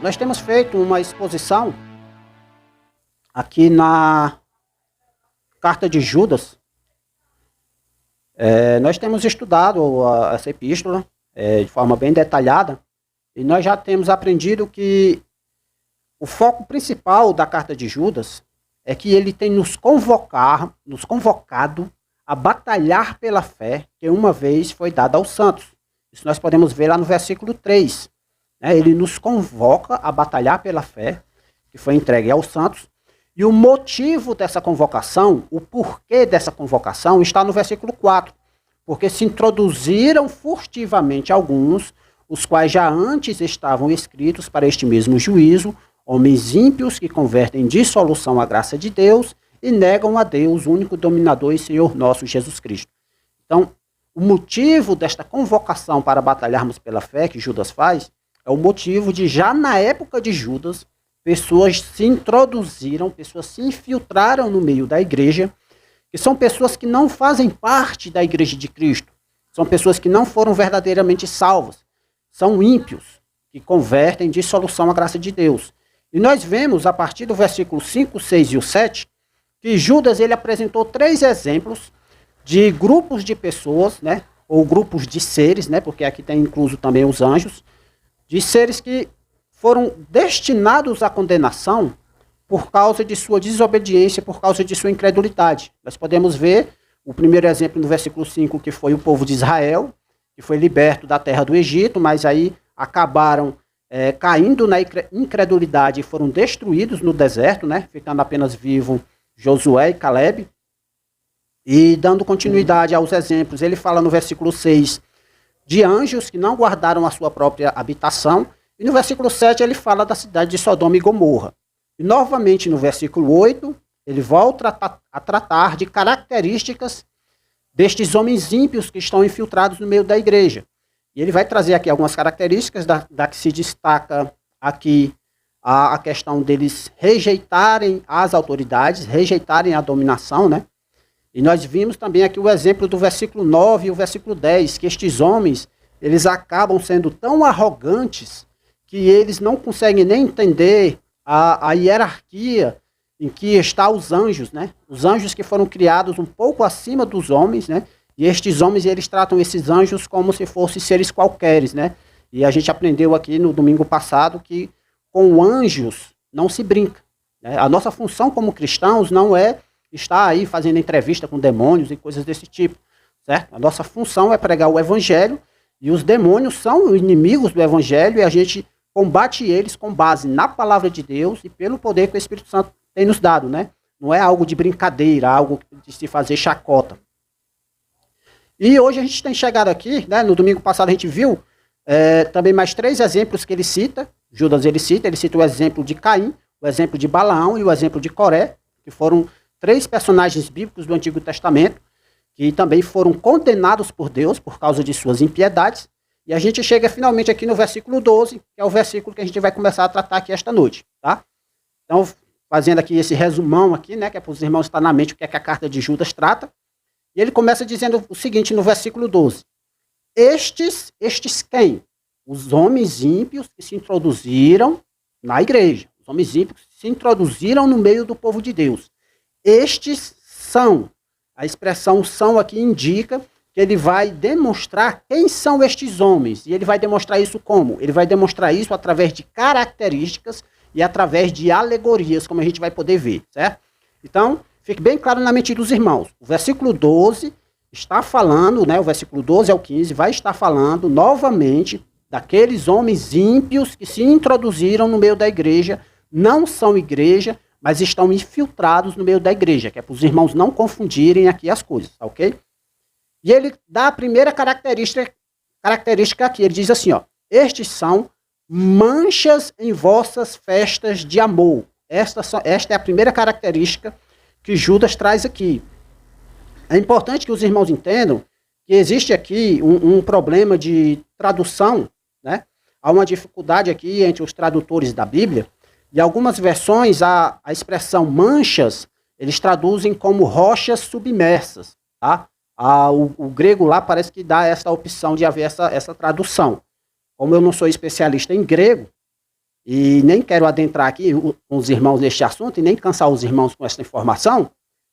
Nós temos feito uma exposição aqui na Carta de Judas. Nós temos estudado essa epístola de forma bem detalhada e nós já temos aprendido que o foco principal da Carta de Judas é que ele tem nos convocado a batalhar pela fé que uma vez foi dada aos santos. Isso nós podemos ver lá no versículo 3. Ele nos convoca a batalhar pela fé que foi entregue aos santos. E o motivo dessa convocação, o porquê dessa convocação, está no versículo 4. Porque se introduziram furtivamente alguns, os quais já antes estavam escritos para este mesmo juízo, homens ímpios que convertem em dissolução a graça de Deus e negam a Deus, o único dominador e Senhor nosso, Jesus Cristo. Então, o motivo desta convocação para batalharmos pela fé que Judas faz, é o motivo de, já na época de Judas, pessoas se introduziram, pessoas se infiltraram no meio da igreja, que são pessoas que não fazem parte da igreja de Cristo, são pessoas que não foram verdadeiramente salvas, são ímpios, que convertem em dissolução a graça de Deus. E nós vemos, a partir do versículo 5, 6 e o 7, que Judas ele apresentou 3 exemplos de grupos de pessoas, ou grupos de seres, porque aqui tem incluso também os anjos, de seres que foram destinados à condenação por causa de sua desobediência, por causa de sua incredulidade. Nós podemos ver o primeiro exemplo no versículo 5, que foi o povo de Israel, que foi liberto da terra do Egito, mas aí acabaram caindo na incredulidade e foram destruídos no deserto, ficando apenas vivo Josué e Caleb. E dando continuidade aos exemplos, ele fala no versículo 6 de anjos que não guardaram a sua própria habitação, e no versículo 7 ele fala da cidade de Sodoma e Gomorra. E novamente no versículo 8, ele volta a tratar de características destes homens ímpios que estão infiltrados no meio da igreja. E ele vai trazer aqui algumas características da que se destaca aqui a questão deles rejeitarem as autoridades, rejeitarem a dominação, E nós vimos também aqui o exemplo do versículo 9 e o versículo 10, que estes homens, eles acabam sendo tão arrogantes que eles não conseguem nem entender a hierarquia em que está os anjos, Os anjos que foram criados um pouco acima dos homens, E estes homens, eles tratam esses anjos como se fossem seres qualqueres, E a gente aprendeu aqui no domingo passado que com anjos não se brinca, A nossa função como cristãos não é estar aí fazendo entrevista com demônios e coisas desse tipo, certo? A nossa função é pregar o evangelho e os demônios são inimigos do evangelho e a gente combate eles com base na palavra de Deus e pelo poder que o Espírito Santo tem nos dado, Não é algo de brincadeira, algo de se fazer chacota. E hoje a gente tem chegado aqui, no domingo passado a gente viu também mais 3 exemplos que ele cita. Judas ele cita o exemplo de Caim, o exemplo de Balaão e o exemplo de Coré, que foram 3 personagens bíblicos do Antigo Testamento, que também foram condenados por Deus por causa de suas impiedades. E a gente chega finalmente aqui no versículo 12, que é o versículo que a gente vai começar a tratar aqui esta noite, tá? Então, fazendo aqui esse resumão aqui, que é para os irmãos estar na mente o que é que a carta de Judas trata. E ele começa dizendo o seguinte no versículo 12. Estes quem? Os homens ímpios que se introduziram na igreja. Os homens ímpios que se introduziram no meio do povo de Deus. Estes são. A expressão são aqui indica que ele vai demonstrar quem são estes homens. E ele vai demonstrar isso como? Ele vai demonstrar isso através de características e através de alegorias, como a gente vai poder ver, certo? Então, fique bem claro na mente dos irmãos. O versículo 12 está falando, o versículo 12 ao 15, vai estar falando novamente daqueles homens ímpios que se introduziram no meio da igreja, não são igreja, mas estão infiltrados no meio da igreja, que é para os irmãos não confundirem aqui as coisas, ok? E ele dá a primeira característica aqui, ele diz assim, estes são manchas em vossas festas de amor. Esta é a primeira característica que Judas traz aqui. É importante que os irmãos entendam que existe aqui um problema de tradução, Há uma dificuldade aqui entre os tradutores da Bíblia, e algumas versões a expressão manchas, eles traduzem como rochas submersas, tá? O grego lá parece que dá essa opção de haver essa tradução. Como eu não sou especialista em grego, e nem quero adentrar aqui com os irmãos neste assunto, e nem cansar os irmãos com essa informação,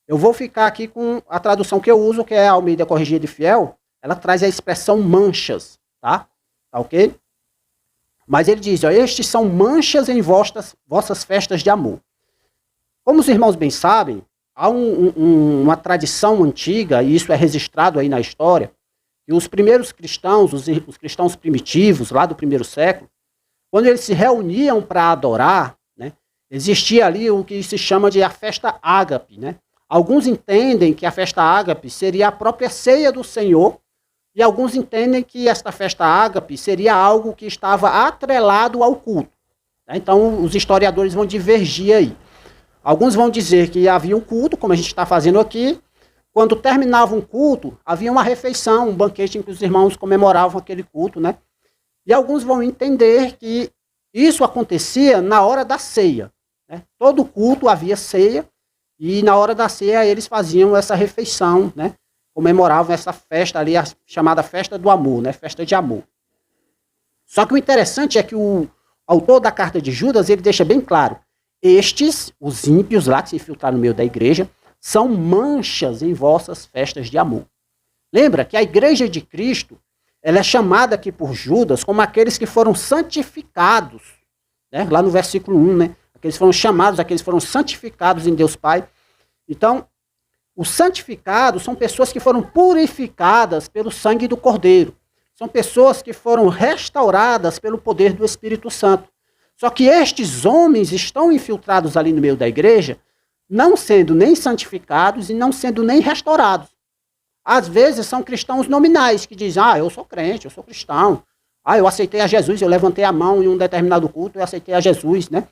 eu vou ficar aqui com a tradução que eu uso, que é a Almeida Corrigida e Fiel. Ela traz a expressão manchas, tá? Tá ok? Mas ele diz, ó, estes são manchas em vossas festas de amor. Como os irmãos bem sabem, há uma tradição antiga, e isso é registrado aí na história, que os primeiros cristãos, os cristãos primitivos, lá do primeiro século, quando eles se reuniam para adorar, né, existia ali o que se chama de a festa ágape, né? Alguns entendem que a festa ágape seria a própria ceia do Senhor, e alguns entendem que esta festa ágape seria algo que estava atrelado ao culto. Então, os historiadores vão divergir aí. Alguns vão dizer que havia um culto, como a gente está fazendo aqui. Quando terminava um culto, havia uma refeição, um banquete em que os irmãos comemoravam aquele culto, né? E alguns vão entender que isso acontecia na hora da ceia, né? Todo culto havia ceia, e na hora da ceia eles faziam essa refeição, né? Comemoravam essa festa ali, a chamada festa do amor, né? Festa de amor. Só que o interessante é que o autor da carta de Judas, ele deixa bem claro, estes, os ímpios lá que se infiltraram no meio da igreja, são manchas em vossas festas de amor. Lembra que a igreja de Cristo, ela é chamada aqui por Judas como aqueles que foram santificados, né? Lá no versículo 1, né? Aqueles foram chamados, aqueles foram santificados em Deus Pai. Então, os santificados são pessoas que foram purificadas pelo sangue do Cordeiro. São pessoas que foram restauradas pelo poder do Espírito Santo. Só que estes homens estão infiltrados ali no meio da igreja, não sendo nem santificados e não sendo nem restaurados. Às vezes são cristãos nominais, que dizem, eu sou crente, eu sou cristão. Eu aceitei a Jesus, eu levantei a mão em um determinado culto, eu aceitei a Jesus, né?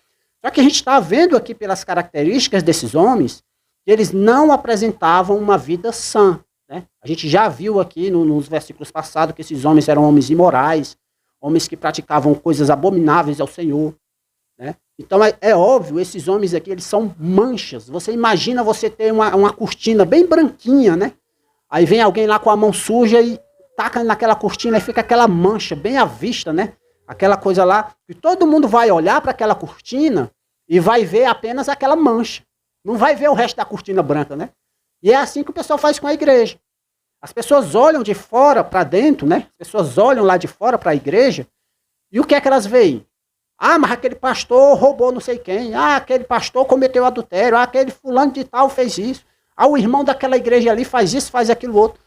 Só que a gente está vendo aqui pelas características desses homens, que eles não apresentavam uma vida sã, né? A gente já viu aqui nos versículos passados que esses homens eram homens imorais, homens que praticavam coisas abomináveis ao Senhor, né? Então é óbvio, esses homens aqui, eles são manchas. Você imagina você ter uma cortina bem branquinha, né? Aí vem alguém lá com a mão suja e taca naquela cortina e fica aquela mancha bem à vista, né? Aquela coisa lá, que todo mundo vai olhar para aquela cortina e vai ver apenas aquela mancha. Não vai ver o resto da cortina branca, né? E é assim que o pessoal faz com a igreja. As pessoas olham de fora para dentro, né? As pessoas olham lá de fora para a igreja e o que é que elas veem? Mas aquele pastor roubou não sei quem. Aquele pastor cometeu adultério. Aquele fulano de tal fez isso. O irmão daquela igreja ali faz isso, faz aquilo outro.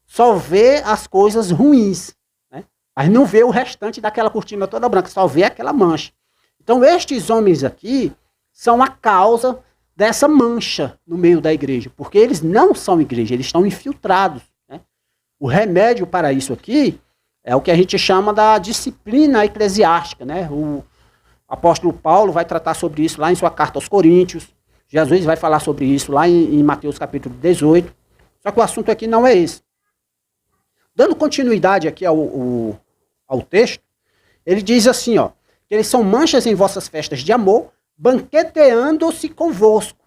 Só vê as coisas ruins, né? Mas não vê o restante daquela cortina toda branca. Só vê aquela mancha. Então estes homens aqui são a causa dessa mancha no meio da igreja. Porque eles não são igreja, eles estão infiltrados, né? O remédio para isso aqui é o que a gente chama da disciplina eclesiástica, né? O apóstolo Paulo vai tratar sobre isso lá em sua carta aos Coríntios. Jesus vai falar sobre isso lá em Mateus capítulo 18. Só que o assunto aqui não é esse. Dando continuidade aqui ao texto, ele diz assim, ó, que eles são manchas em vossas festas de amor, banqueteando-se convosco.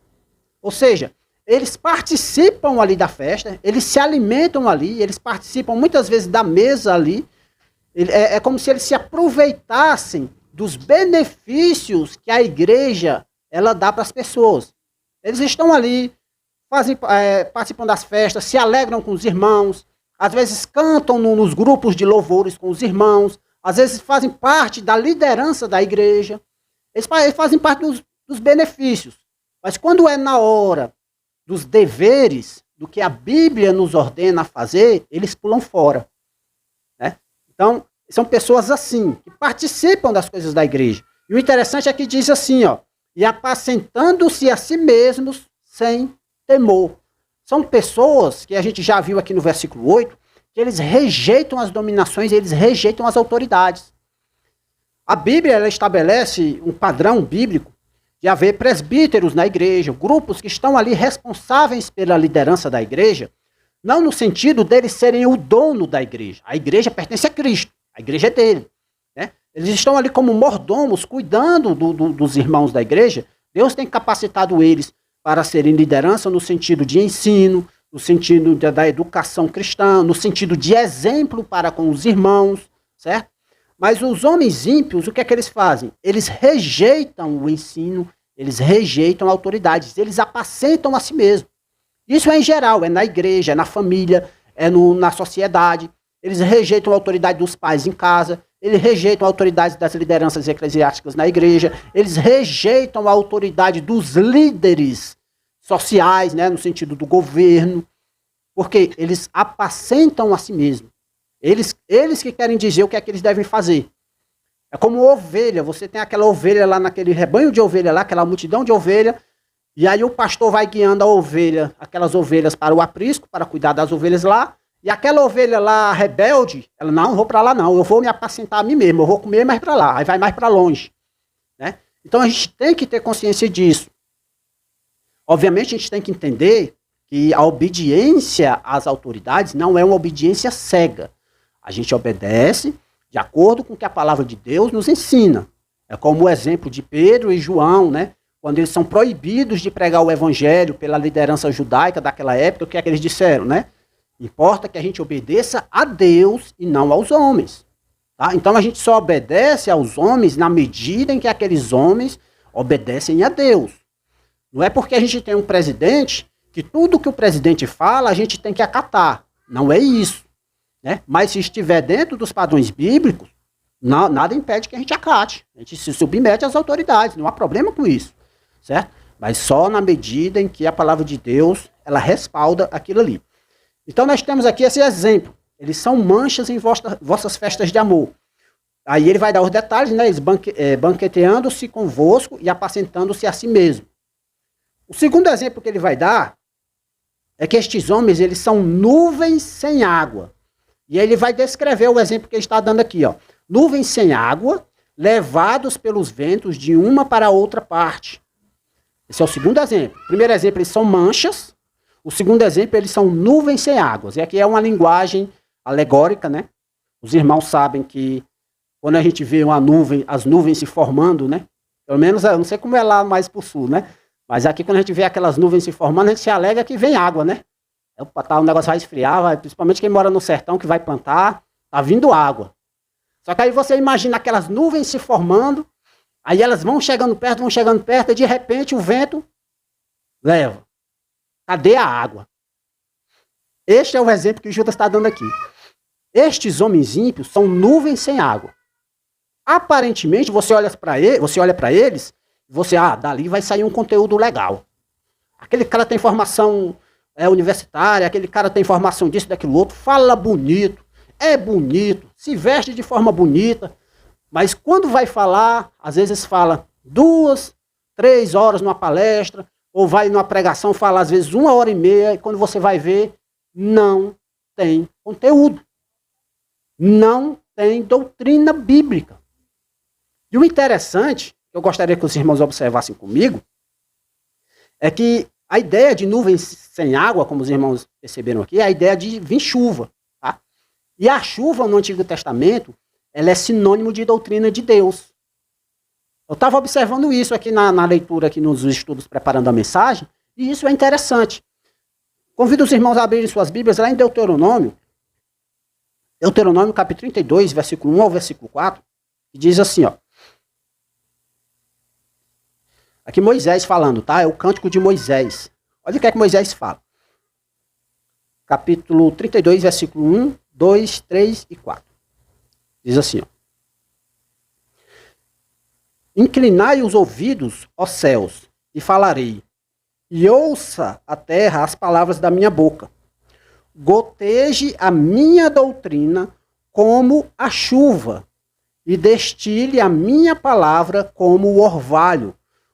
Ou seja, eles participam ali da festa, eles se alimentam ali, eles participam muitas vezes da mesa ali. É como se eles se aproveitassem dos benefícios que a igreja ela dá para as pessoas. Eles estão ali, participam das festas, se alegram com os irmãos, às vezes cantam nos grupos de louvores com os irmãos, às vezes fazem parte da liderança da igreja, eles fazem parte dos benefícios. Mas quando é na hora dos deveres, do que a Bíblia nos ordena a fazer, eles pulam fora, né? Então, são pessoas assim, que participam das coisas da igreja. E o interessante é que diz assim, ó, e apacentando-se a si mesmos sem temor. São pessoas que a gente já viu aqui no versículo 8, que eles rejeitam as dominações, eles rejeitam as autoridades. A Bíblia ela estabelece um padrão bíblico de haver presbíteros na igreja, grupos que estão ali responsáveis pela liderança da igreja, não no sentido deles serem o dono da igreja. A igreja pertence a Cristo, a igreja é dele, né? Eles estão ali como mordomos, cuidando dos irmãos da igreja. Deus tem capacitado eles para serem liderança no sentido de ensino, no sentido da educação cristã, no sentido de exemplo para com os irmãos, certo? Mas os homens ímpios, o que é que eles fazem? Eles rejeitam o ensino, eles rejeitam autoridades, eles apacentam a si mesmos. Isso é em geral, é na igreja, é na família, na sociedade. Eles rejeitam a autoridade dos pais em casa, eles rejeitam a autoridade das lideranças eclesiásticas na igreja, eles rejeitam a autoridade dos líderes sociais, né, no sentido do governo, porque eles apacentam a si mesmos. Eles que querem dizer o que é que eles devem fazer. É como ovelha, você tem aquela ovelha lá naquele rebanho de ovelha lá, aquela multidão de ovelha, e aí o pastor vai guiando a ovelha, aquelas ovelhas para o aprisco, para cuidar das ovelhas lá, e aquela ovelha lá rebelde, ela, não vou para lá não, eu vou me apacentar a mim mesmo, eu vou comer mais para lá, aí vai mais para longe. Né? Então a gente tem que ter consciência disso. Obviamente a gente tem que entender que a obediência às autoridades não é uma obediência cega. A gente obedece de acordo com o que a palavra de Deus nos ensina. É como o exemplo de Pedro e João, né? Quando eles são proibidos de pregar o evangelho pela liderança judaica daquela época, o que é que eles disseram, né? Importa que a gente obedeça a Deus e não aos homens. Tá? Então a gente só obedece aos homens na medida em que aqueles homens obedecem a Deus. Não é porque a gente tem um presidente que tudo que o presidente fala a gente tem que acatar. Não é isso. Né? Mas se estiver dentro dos padrões bíblicos, nada impede que a gente acate. A gente se submete às autoridades, não há problema com isso. Certo? Mas só na medida em que a palavra de Deus ela respalda aquilo ali. Então nós temos aqui esse exemplo. Eles são manchas em vossas festas de amor. Aí ele vai dar os detalhes, né? Eles banqueteando-se convosco e apacentando-se a si mesmo. O segundo exemplo que ele vai dar é que estes homens, eles são nuvens sem água. E aí ele vai descrever o exemplo que ele está dando aqui, ó. Nuvens sem água, levados pelos ventos de uma para outra parte. Esse é o segundo exemplo. O primeiro exemplo, eles são manchas. O segundo exemplo, eles são nuvens sem águas. E aqui é uma linguagem alegórica, né? Os irmãos sabem que quando a gente vê uma nuvem, as nuvens se formando, né? Pelo menos, eu não sei como é lá mais pro sul, né? Mas aqui quando a gente vê aquelas nuvens se formando, a gente se alega que vem água, né? O negócio vai esfriar, principalmente quem mora no sertão que vai plantar, tá vindo água. Só que aí você imagina aquelas nuvens se formando, aí elas vão chegando perto, e de repente o vento leva. Cadê a água? Este é o exemplo que Judas está dando aqui. Estes homens ímpios são nuvens sem água. Aparentemente, você olha para eles, dali vai sair um conteúdo legal. Aquele cara tem formação universitária, aquele cara tem formação disso, daquilo outro, fala bonito, é bonito, se veste de forma bonita, mas quando vai falar, às vezes fala 2, 3 horas numa palestra, ou vai numa pregação, fala às vezes 1h30, e quando você vai ver, não tem conteúdo. Não tem doutrina bíblica. E o interessante, que eu gostaria que os irmãos observassem comigo, é que a ideia de nuvens sem água, como os irmãos perceberam aqui, é a ideia de vir chuva. Tá? E a chuva no Antigo Testamento, ela é sinônimo de doutrina de Deus. Eu estava observando isso aqui na leitura, aqui nos estudos preparando a mensagem, e isso é interessante. Convido os irmãos a abrirem suas Bíblias lá em Deuteronômio capítulo 32, versículo 1 ao versículo 4, que diz assim, ó. Aqui Moisés falando, tá? É o cântico de Moisés. Olha o que é que Moisés fala. Capítulo 32, versículo 1, 2, 3 e 4. Diz assim, ó. Inclinai os ouvidos, ó céus, e falarei, e ouça a terra as palavras da minha boca. Goteje a minha doutrina como a chuva, e destile a minha palavra como o orvalho,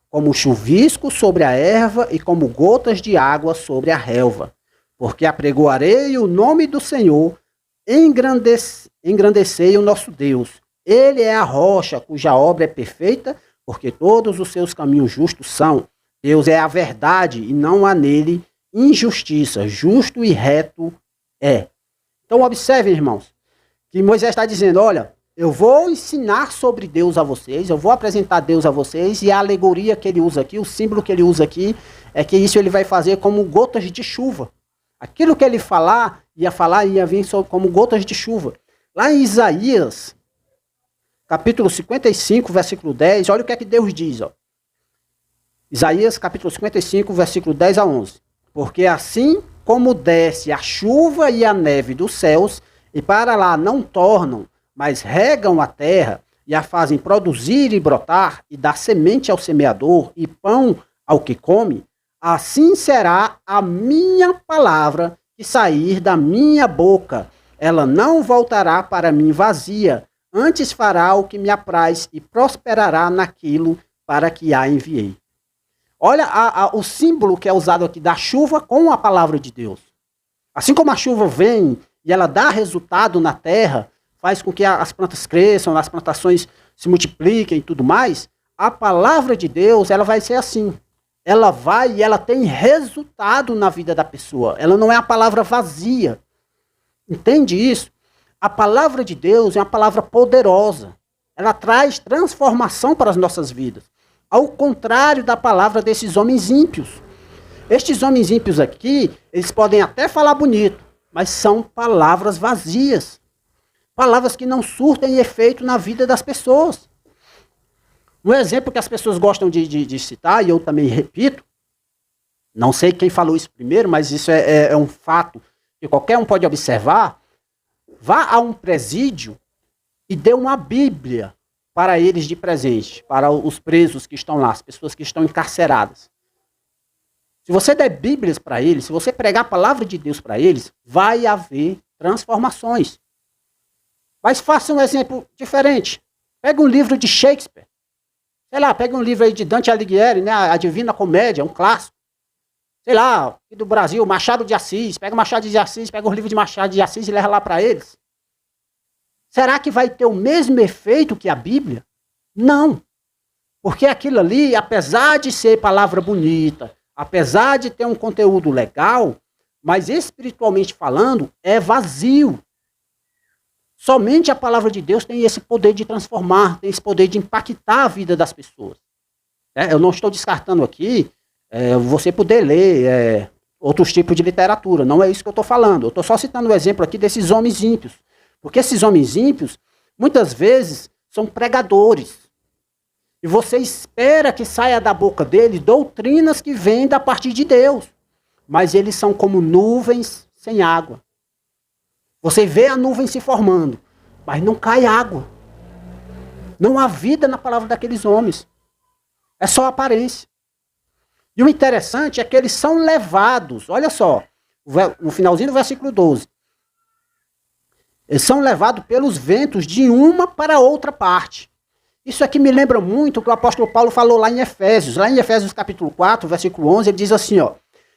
como chuvisco sobre a erva e como gotas de água sobre a relva. Porque apregoarei o nome do Senhor, engrandecei o nosso Deus. Ele é a rocha cuja obra é perfeita, porque todos os seus caminhos justos são. Deus é a verdade e não há nele injustiça. Justo e reto é. Então observem, irmãos, que Moisés está dizendo, olha, eu vou ensinar sobre Deus a vocês, eu vou apresentar Deus a vocês, e a alegoria que ele usa aqui, o símbolo que ele usa aqui, é que isso ele vai fazer como gotas de chuva. Aquilo que ele ia vir como gotas de chuva. Lá em Isaías, capítulo 55, versículo 10, olha o que é que Deus diz, ó. Isaías, capítulo 55, versículo 10 a 11. Porque assim como desce a chuva e a neve dos céus, e para lá não tornam, mas regam a terra, e a fazem produzir e brotar, e dá semente ao semeador, e pão ao que come, assim será a minha palavra que sair da minha boca. Ela não voltará para mim vazia, antes fará o que me apraz e prosperará naquilo para que a enviei. Olha o símbolo que é usado aqui da chuva com a palavra de Deus. Assim como a chuva vem e ela dá resultado na terra, faz com que as plantas cresçam, as plantações se multipliquem e tudo mais, a palavra de Deus, ela vai ser assim. Ela vai e ela tem resultado na vida da pessoa. Ela não é a palavra vazia. Entende isso? A palavra de Deus é uma palavra poderosa. Ela traz transformação para as nossas vidas. Ao contrário da palavra desses homens ímpios. Estes homens ímpios aqui, eles podem até falar bonito, mas são palavras vazias. Palavras que não surtem efeito na vida das pessoas. Um exemplo que as pessoas gostam de citar, e eu também repito, não sei quem falou isso primeiro, mas isso é um fato que qualquer um pode observar. Vá a um presídio e dê uma Bíblia para eles de presente, para os presos que estão lá, as pessoas que estão encarceradas. Se você der Bíblias para eles, se você pregar a palavra de Deus para eles, vai haver transformações. Mas faça um exemplo diferente. Pega um livro de Shakespeare. Sei lá, pega um livro aí de Dante Alighieri, né, a Divina Comédia, um clássico. Sei lá, aqui do Brasil, Machado de Assis. Pega o Machado de Assis, pega um livro de Machado de Assis e leva lá para eles. Será que vai ter o mesmo efeito que a Bíblia? Não. Porque aquilo ali, apesar de ser palavra bonita, apesar de ter um conteúdo legal, mas espiritualmente falando, é vazio. Somente a palavra de Deus tem esse poder de transformar, tem esse poder de impactar a vida das pessoas. Eu não estou descartando aqui você poder ler outros tipos de literatura, não é isso que eu estou falando. Eu estou só citando o exemplo aqui desses homens ímpios. Porque esses homens ímpios, muitas vezes, são pregadores. E você espera que saia da boca deles doutrinas que vêm da parte de Deus. Mas eles são como nuvens sem água. Você vê a nuvem se formando, mas não cai água. Não há vida na palavra daqueles homens. É só aparência. E o interessante é que eles são levados, olha só, no finalzinho do versículo 12. Eles são levados pelos ventos de uma para outra parte. Isso aqui me lembra muito o que o apóstolo Paulo falou lá em Efésios. Lá em Efésios capítulo 4, versículo 11, ele diz assim, ó.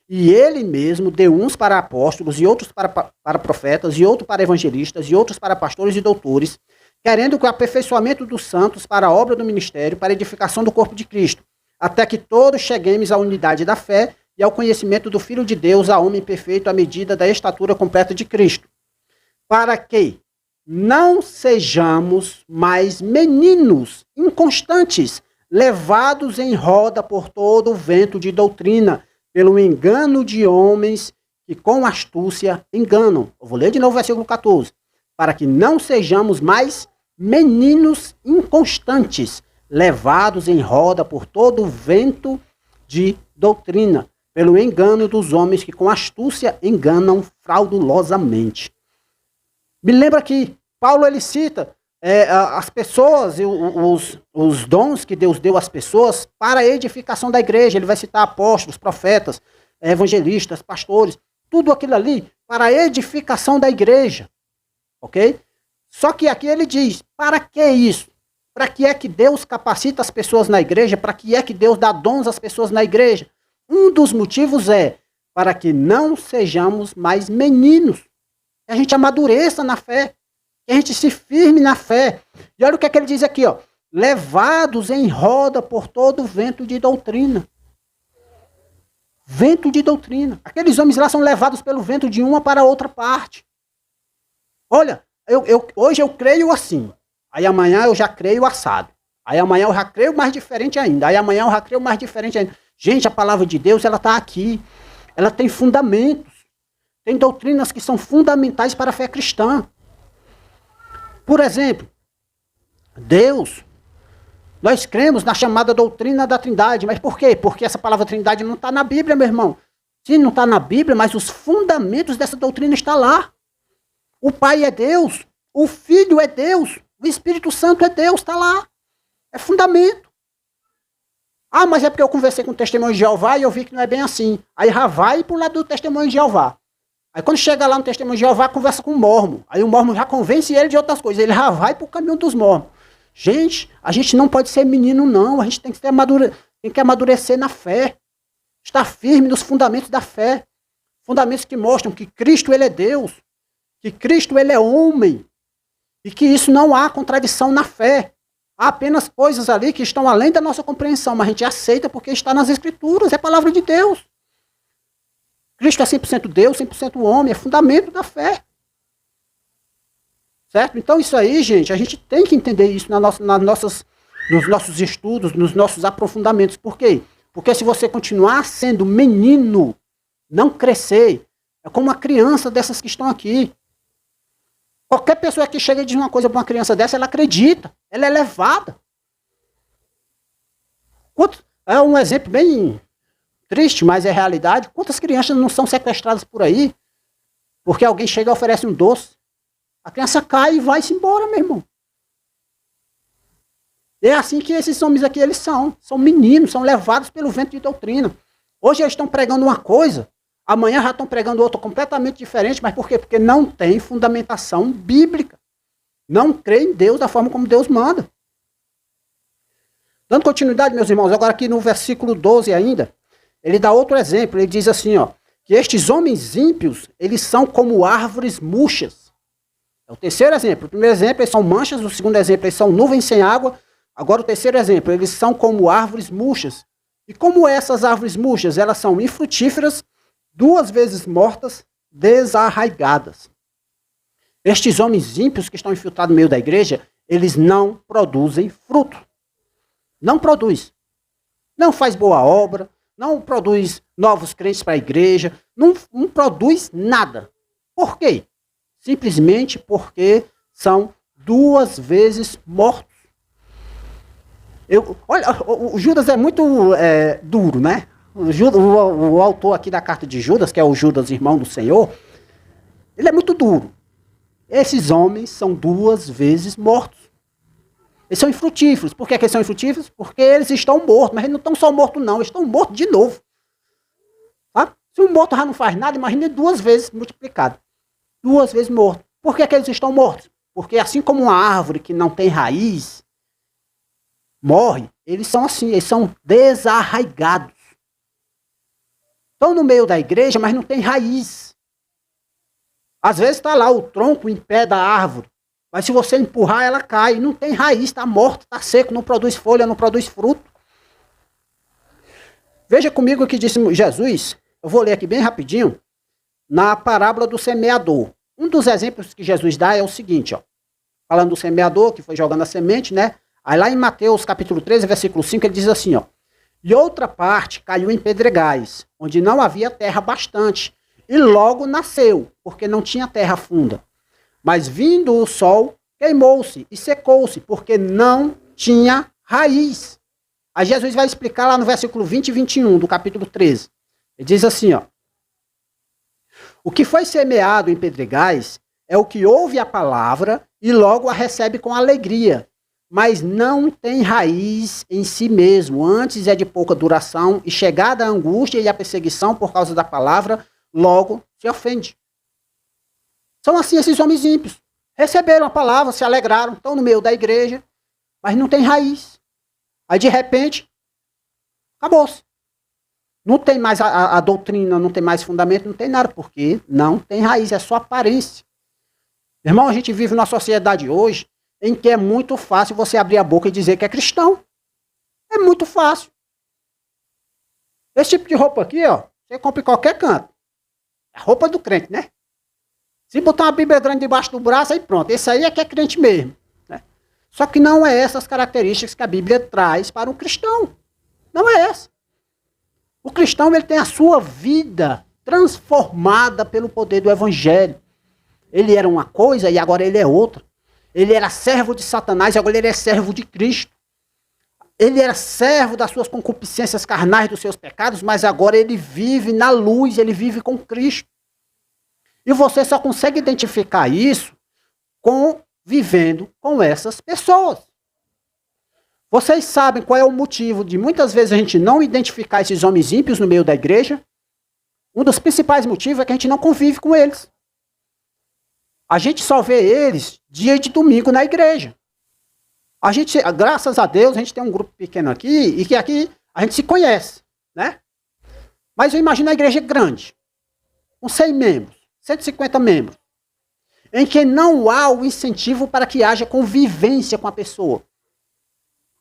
E ele mesmo deu uns para apóstolos, e outros para profetas, e outros para evangelistas, e outros para pastores e doutores, querendo que o aperfeiçoamento dos santos para a obra do ministério, para a edificação do corpo de Cristo, até que todos cheguemos à unidade da fé e ao conhecimento do Filho de Deus, a homem perfeito, à medida da estatura completa de Cristo. Para que não sejamos mais meninos inconstantes, levados em roda por todo o vento de doutrina, pelo engano de homens que com astúcia enganam. Eu vou ler de novo o versículo 14. Para que não sejamos mais meninos inconstantes, levados em roda por todo o vento de doutrina, pelo engano dos homens que com astúcia enganam fraudulosamente. Me lembra que Paulo ele cita as pessoas, os dons que Deus deu às pessoas para a edificação da igreja. Ele vai citar apóstolos, profetas, evangelistas, pastores, tudo aquilo ali para a edificação da igreja. Ok? Só que aqui ele diz, para que isso? Para que é que Deus capacita as pessoas na igreja? Para que é que Deus dá dons às pessoas na igreja? Um dos motivos é para que não sejamos mais meninos. Que a gente amadureça na fé. Que a gente se firme na fé. E olha o que é que ele diz aqui, ó. Levados em roda por todo vento de doutrina. Vento de doutrina. Aqueles homens lá são levados pelo vento de uma para outra parte. Olha, hoje eu creio assim. Aí amanhã eu já creio assado. Aí amanhã eu já creio mais diferente ainda. Aí amanhã eu já creio mais diferente ainda. Gente, a palavra de Deus, ela está aqui. Ela tem fundamentos. Tem doutrinas que são fundamentais para a fé cristã. Por exemplo, Deus. Nós cremos na chamada doutrina da Trindade. Mas por quê? Porque essa palavra Trindade não está na Bíblia, meu irmão. Sim, não está na Bíblia, mas os fundamentos dessa doutrina estão lá. O Pai é Deus, o Filho é Deus, o Espírito Santo é Deus, está lá. É fundamento. Ah, mas é porque eu conversei com o Testemunho de Jeová e eu vi que não é bem assim. Aí já vai para o lado do Testemunho de Jeová. Aí quando chega lá no Testemunho de Jeová, conversa com o mormon. Aí o mormon já convence ele de outras coisas. Ele já vai para o caminho dos mormons. Gente, a gente não pode ser menino, não. A gente tem que amadurecer na fé. Estar firme nos fundamentos da fé. Fundamentos que mostram que Cristo, ele é Deus. Que Cristo, ele é homem. E que isso não há contradição na fé. Há apenas coisas ali que estão além da nossa compreensão, mas a gente aceita porque está nas Escrituras, é a palavra de Deus. Cristo é 100% Deus, 100% homem, é fundamento da fé. Certo? Então isso aí, gente, a gente tem que entender isso nos nossos estudos, nos nossos aprofundamentos. Por quê? Porque se você continuar sendo menino, não crescer, é como uma criança dessas que estão aqui. Qualquer pessoa que chega e diz uma coisa para uma criança dessa, ela acredita, ela é levada. É um exemplo bem triste, mas é realidade. Quantas crianças não são sequestradas por aí porque alguém chega e oferece um doce? A criança cai e vai-se embora, meu irmão. É assim que esses homens aqui, eles são. São meninos, são levados pelo vento de doutrina. Hoje eles estão pregando uma coisa, amanhã já estão pregando outra completamente diferente. Mas por quê? Porque não tem fundamentação bíblica. Não crê em Deus da forma como Deus manda. Dando continuidade, meus irmãos, agora aqui no versículo 12 ainda, ele dá outro exemplo. Ele diz assim, ó, que estes homens ímpios, eles são como árvores murchas. É o terceiro exemplo. O primeiro exemplo, eles são manchas. O segundo exemplo, eles são nuvens sem água. Agora o terceiro exemplo, eles são como árvores murchas. E como essas árvores murchas, elas são infrutíferas, 2 vezes mortas, desarraigadas. Estes homens ímpios que estão infiltrados no meio da igreja, eles não produzem fruto. Não produz. Não faz boa obra, não produz novos crentes para a igreja, não produz nada. Por quê? Simplesmente porque são 2 vezes mortos. Olha, o Judas é muito duro, né? O autor aqui da carta de Judas, que é o Judas, irmão do Senhor, ele é muito duro. Esses homens são 2 vezes mortos. Eles são infrutíferos. Por que eles são infrutíferos? Porque eles estão mortos, mas eles não estão só mortos não, eles estão mortos de novo. Tá? Se um morto já não faz nada, imagine 2 vezes multiplicado. 2 vezes morto. Por que eles estão mortos? Porque assim como uma árvore que não tem raiz, morre, eles são assim, eles são desarraigados. Estão no meio da igreja, mas não tem raiz. Às vezes está lá o tronco em pé da árvore, mas se você empurrar, ela cai, não tem raiz, está morto, está seco, não produz folha, não produz fruto. Veja comigo o que disse Jesus, eu vou ler aqui bem rapidinho, na parábola do semeador. Um dos exemplos que Jesus dá é o seguinte, ó, falando do semeador, que foi jogando a semente, né? Aí lá em Mateus capítulo 13, versículo 5, ele diz assim, ó, e outra parte caiu em pedregais, onde não havia terra bastante, e logo nasceu, porque não tinha terra funda. Mas vindo o sol, queimou-se e secou-se, porque não tinha raiz. Aí Jesus vai explicar lá no versículo 20 e 21 do capítulo 13. Ele diz assim, ó, o que foi semeado em pedregais é o que ouve a palavra e logo a recebe com alegria, mas não tem raiz em si mesmo, antes é de pouca duração, e chegada a angústia e a perseguição por causa da palavra, logo se ofende. São assim esses homens ímpios. Receberam a palavra, se alegraram, estão no meio da igreja, mas não tem raiz. Aí de repente, acabou-se. Não tem mais a doutrina, não tem mais fundamento, não tem nada, porque não tem raiz, é só aparência. Irmão, a gente vive numa sociedade hoje em que é muito fácil você abrir a boca e dizer que é cristão. É muito fácil. Esse tipo de roupa aqui, ó, você compra em qualquer canto. É roupa do crente, né? Se botar uma Bíblia grande debaixo do braço, aí pronto. Esse aí é que é crente mesmo. Né? Só que não é essas características que a Bíblia traz para um cristão. Não é essa. O cristão, ele tem a sua vida transformada pelo poder do Evangelho. Ele era uma coisa e agora ele é outra. Ele era servo de Satanás, agora ele é servo de Cristo. Ele era servo das suas concupiscências carnais, dos seus pecados, mas agora ele vive na luz, ele vive com Cristo. E você só consegue identificar isso vivendo com essas pessoas. Vocês sabem qual é o motivo de muitas vezes a gente não identificar esses homens ímpios no meio da igreja? Um dos principais motivos é que a gente não convive com eles. A gente só vê eles dia de domingo na igreja. A gente, graças a Deus, a gente tem um grupo pequeno aqui e que aqui a gente se conhece, né? Mas eu imagino a igreja grande, com 100 membros, 150 membros, em que não há o incentivo para que haja convivência com a pessoa.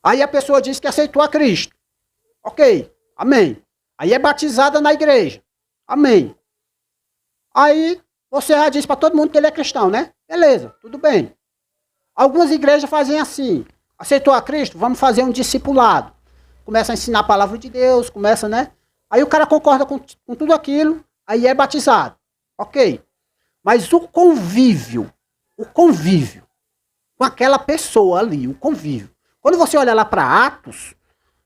Aí a pessoa diz que aceitou a Cristo. Ok, amém. Aí é batizada na igreja. Amém. Aí você já diz para todo mundo que ele é cristão, né? Beleza, tudo bem. Algumas igrejas fazem assim. Aceitou a Cristo? Vamos fazer um discipulado. Começa a ensinar a palavra de Deus, começa, né? Aí o cara concorda com tudo aquilo, aí é batizado. Ok. Mas o convívio com aquela pessoa ali, o convívio. Quando você olha lá para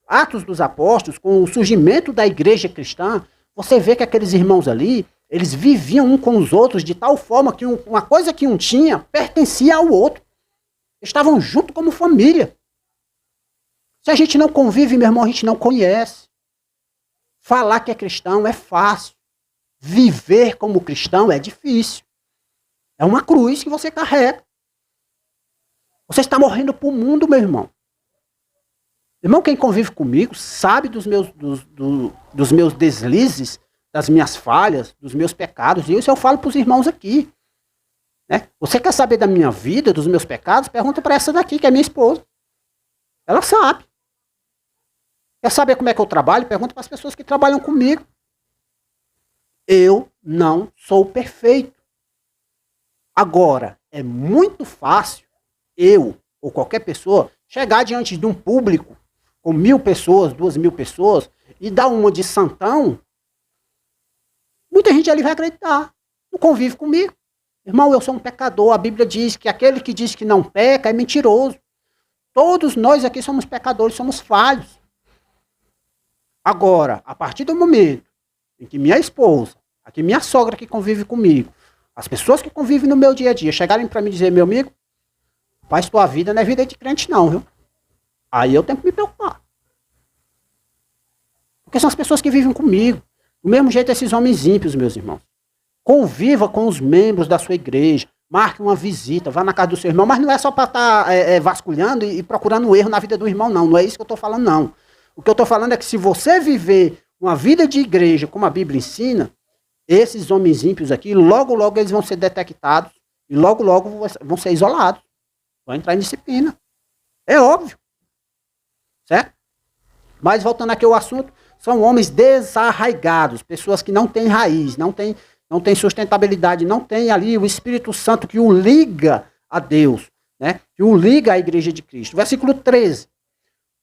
Atos dos Apóstolos, com o surgimento da igreja cristã, você vê que aqueles irmãos ali, eles viviam um com os outros de tal forma que uma coisa que um tinha pertencia ao outro. Estavam juntos como família. Se a gente não convive, meu irmão, a gente não conhece. Falar que é cristão é fácil. Viver como cristão é difícil. É uma cruz que você carrega. Você está morrendo para o mundo, meu irmão. Irmão, quem convive comigo sabe dos meus deslizes, das minhas falhas, dos meus pecados. E isso eu falo para os irmãos aqui. Né? Você quer saber da minha vida, dos meus pecados? Pergunta para essa daqui, que é minha esposa. Ela sabe. Quer saber como é que eu trabalho? Pergunta para as pessoas que trabalham comigo. Eu não sou perfeito. Agora, é muito fácil eu ou qualquer pessoa chegar diante de um público com 1.000 pessoas, 2.000 pessoas e dar uma de santão. Muita gente ali vai acreditar. Não convive comigo. Irmão, eu sou um pecador. A Bíblia diz que aquele que diz que não peca é mentiroso. Todos nós aqui somos pecadores, somos falhos. Agora, a partir do momento em que minha esposa, aqui minha sogra que convive comigo, as pessoas que convivem no meu dia a dia, chegarem para mim e dizer, meu amigo, rapaz, tua vida não é vida de crente não, viu? Aí eu tenho que me preocupar. Porque são as pessoas que vivem comigo. Do mesmo jeito esses homens ímpios, meus irmãos. Conviva com os membros da sua igreja. Marque uma visita, vá na casa do seu irmão. Mas não é só para estar vasculhando e procurando um erro na vida do irmão, não. Não é isso que eu estou falando, não. O que eu estou falando é que se você viver uma vida de igreja, como a Bíblia ensina, esses homens ímpios aqui, logo, logo eles vão ser detectados e logo, logo vão ser isolados. Vão entrar em disciplina. É óbvio. Certo? Mas voltando aqui ao assunto, são homens desarraigados, pessoas que não têm raiz, não têm sustentabilidade, não têm ali o Espírito Santo que o liga a Deus, né? Que o liga à igreja de Cristo. Versículo 13.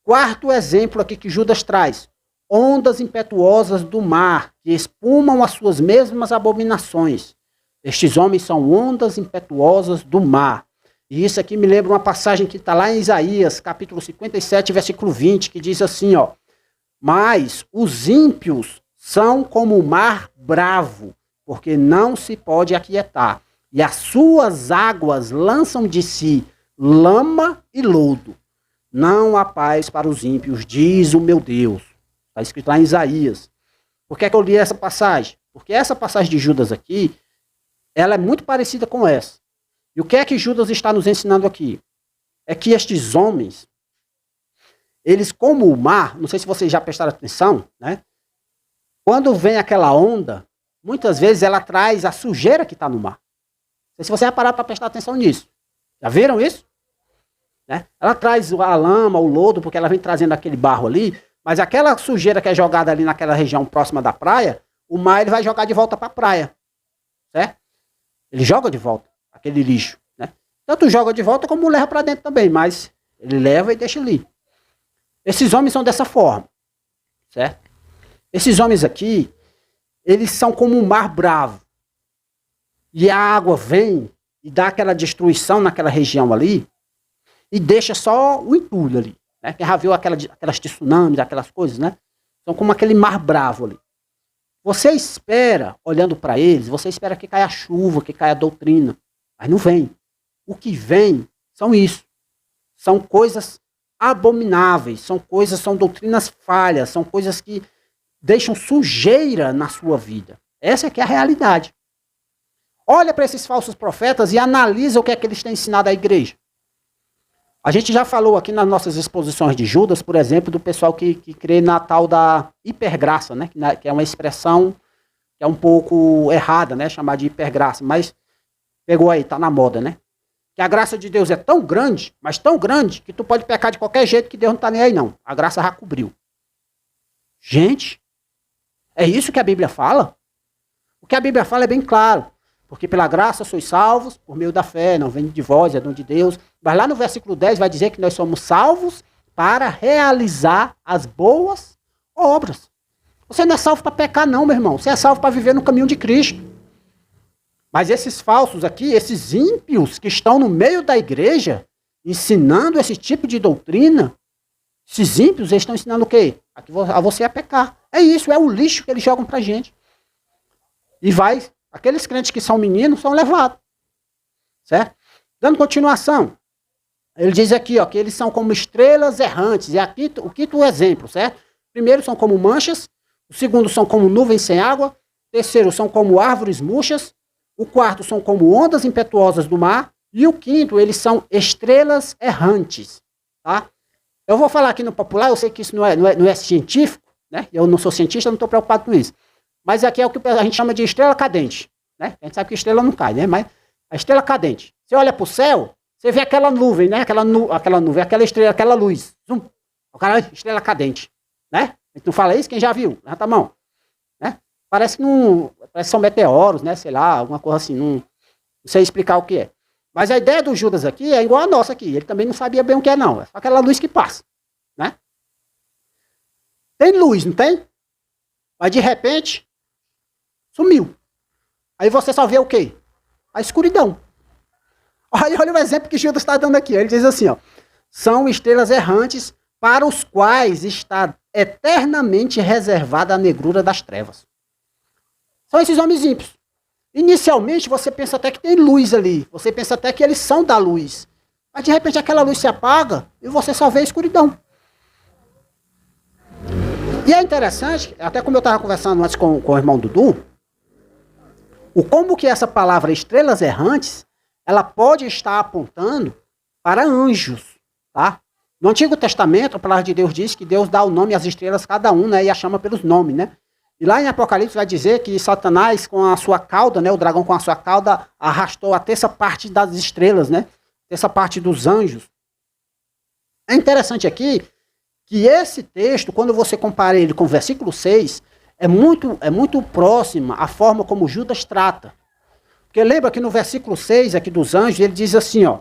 Quarto exemplo aqui que Judas traz. Ondas impetuosas do mar, que espumam as suas mesmas abominações. Estes homens são ondas impetuosas do mar. E isso aqui me lembra uma passagem que está lá em Isaías, capítulo 57, versículo 20, que diz assim, ó. Mas os ímpios são como o mar bravo, porque não se pode aquietar. E as suas águas lançam de si lama e lodo. Não há paz para os ímpios, diz o meu Deus. Está escrito lá em Isaías. Por que é que eu li essa passagem? Porque essa passagem de Judas aqui, ela é muito parecida com essa. E o que é que Judas está nos ensinando aqui? É que estes homens, eles como o mar, não sei se vocês já prestaram atenção, né? Quando vem aquela onda, muitas vezes ela traz a sujeira que está no mar. Não sei se você vai parar para prestar atenção nisso. Já viram isso? Né? Ela traz a lama, o lodo, porque ela vem trazendo aquele barro ali, mas aquela sujeira que é jogada ali naquela região próxima da praia, o mar ele vai jogar de volta para a praia. Certo? Ele joga de volta aquele lixo. Né? Tanto joga de volta como leva para dentro também, mas ele leva e deixa ali. Esses homens são dessa forma. Certo? Esses homens aqui, eles são como um mar bravo. E a água vem e dá aquela destruição naquela região ali, e deixa só o entulho ali. Né? Quem já viu aquelas tsunamis, aquelas coisas, né? São como aquele mar bravo ali. Você espera, olhando para eles, você espera que caia a chuva, que caia a doutrina, mas não vem. O que vem são isso. São coisas abomináveis, são doutrinas falhas, são coisas que deixam sujeira na sua vida. Essa é que é a realidade. Olha para esses falsos profetas e analisa o que é que eles têm ensinado à igreja. A gente já falou aqui nas nossas exposições de Judas, por exemplo, do pessoal que crê na tal da hipergraça, né? Que é uma expressão que é um pouco errada, né? Chamar de hipergraça, mas pegou aí, tá na moda, né? Que a graça de Deus é tão grande, mas tão grande, que tu pode pecar de qualquer jeito que Deus não tá nem aí não. A graça já cobriu. Gente, é isso que a Bíblia fala? O que a Bíblia fala é bem claro. Porque pela graça sois salvos por meio da fé, não vem de vós, é dom de Deus. Mas lá no versículo 10 vai dizer que nós somos salvos para realizar as boas obras. Você não é salvo para pecar não, meu irmão. Você é salvo para viver no caminho de Cristo. Mas esses falsos aqui, esses ímpios que estão no meio da igreja, ensinando esse tipo de doutrina, esses ímpios, eles estão ensinando o quê? A você a pecar. É isso, é o lixo que eles jogam pra gente. E aqueles crentes que são meninos são levados. Certo? Dando continuação, ele diz aqui, ó, que eles são como estrelas errantes. E aqui o quinto exemplo, certo? Primeiro são como manchas, o segundo são como nuvens sem água, o terceiro são como árvores murchas, o quarto são como ondas impetuosas do mar, e o quinto, eles são estrelas errantes. Tá? Eu vou falar aqui no popular, eu sei que isso não é científico, né? Eu não sou cientista, não estou preocupado com isso. Mas aqui é o que a gente chama de estrela cadente. Né? A gente sabe que estrela não cai, né? Mas a estrela cadente. Você olha para o céu, você vê aquela nuvem, né? Aquela nuvem, aquela estrela, aquela luz. Zum. Aquela estrela cadente. Né? A gente não fala isso? Quem já viu? Levanta a mão. Né? Parece que são meteoros, né? Sei lá, alguma coisa assim. Não sei explicar o que é. Mas a ideia do Judas aqui é igual a nossa aqui. Ele também não sabia bem o que é, não. É só aquela luz que passa. Né? Tem luz, não tem? Mas de repente, sumiu. Aí você só vê o quê? A escuridão. Olha o exemplo que Judas está dando aqui. Ele diz assim, ó. São estrelas errantes para os quais está eternamente reservada a negrura das trevas. São esses homens ímpios. Inicialmente você pensa até que tem luz ali. Você pensa até que eles são da luz. Mas de repente aquela luz se apaga e você só vê a escuridão. E é interessante, até como eu estava conversando antes com o irmão Dudu, como que essa palavra estrelas errantes, ela pode estar apontando para anjos, tá? No Antigo Testamento, a palavra de Deus diz que Deus dá o nome às estrelas cada um, né? E a chama pelos nomes, né? E lá em Apocalipse vai dizer que Satanás com a sua cauda, né? O dragão com a sua cauda arrastou a terça parte das estrelas, né? Terça parte dos anjos. É interessante aqui que esse texto, quando você compara ele com o versículo 6, é muito próxima a forma como Judas trata. Porque lembra que no versículo 6 aqui dos anjos, ele diz assim, ó.